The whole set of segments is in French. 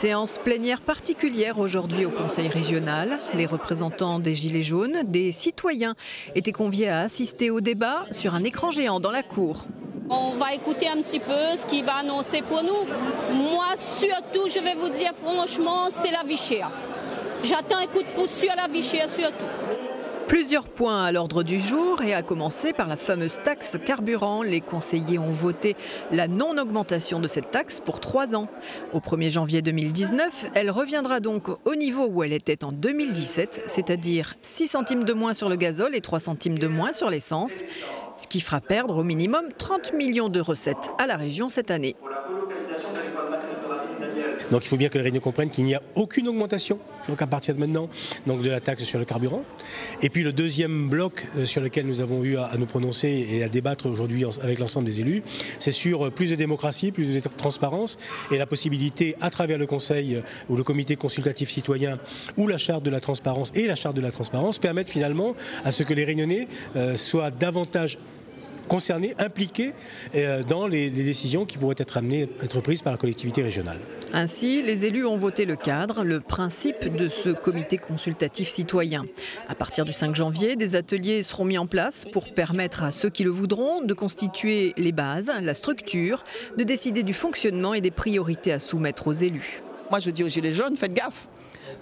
Séance plénière particulière aujourd'hui au Conseil régional. Les représentants des Gilets jaunes, des citoyens, étaient conviés à assister au débat sur un écran géant dans la cour. On va écouter un petit peu ce qu'il va annoncer pour nous. Moi, surtout, je vais vous dire franchement, c'est la vie chère. J'attends un coup de pouce sur la vie chère, surtout. Plusieurs points à l'ordre du jour et à commencer par la fameuse taxe carburant. Les conseillers ont voté la non-augmentation de cette taxe pour 3 ans. Au 1er janvier 2019, elle reviendra donc au niveau où elle était en 2017, c'est-à-dire 6 centimes de moins sur le gazole et 3 centimes de moins sur l'essence, ce qui fera perdre au minimum 30 millions de recettes à la région cette année. Donc il faut bien que les Réunionnais comprennent qu'il n'y a aucune augmentation donc à partir de maintenant donc de la taxe sur le carburant. Et puis le deuxième bloc sur lequel nous avons eu à nous prononcer et à débattre aujourd'hui avec l'ensemble des élus, c'est sur plus de démocratie, plus de transparence et la possibilité à travers le Conseil ou le comité consultatif citoyen ou la charte de la transparence et la charte de la transparence permettent finalement à ce que les Réunionnais soient davantage concernés, impliqués dans les décisions qui pourraient être prises par la collectivité régionale. Ainsi, les élus ont voté le cadre, le principe de ce comité consultatif citoyen. À partir du 5 janvier, des ateliers seront mis en place pour permettre à ceux qui le voudront de constituer les bases, la structure, de décider du fonctionnement et des priorités à soumettre aux élus. Moi je dis aux Gilets jaunes, faites gaffe.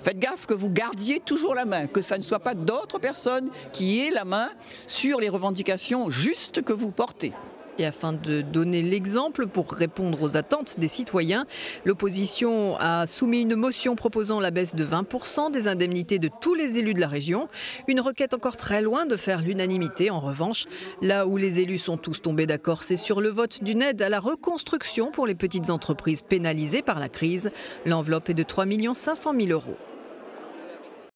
Faites gaffe que vous gardiez toujours la main, que ça ne soit pas d'autres personnes qui aient la main sur les revendications justes que vous portez. Et afin de donner l'exemple pour répondre aux attentes des citoyens, l'opposition a soumis une motion proposant la baisse de 20% des indemnités de tous les élus de la région. Une requête encore très loin de faire l'unanimité. En revanche, là où les élus sont tous tombés d'accord, c'est sur le vote d'une aide à la reconstruction pour les petites entreprises pénalisées par la crise. L'enveloppe est de 3 500 000 €.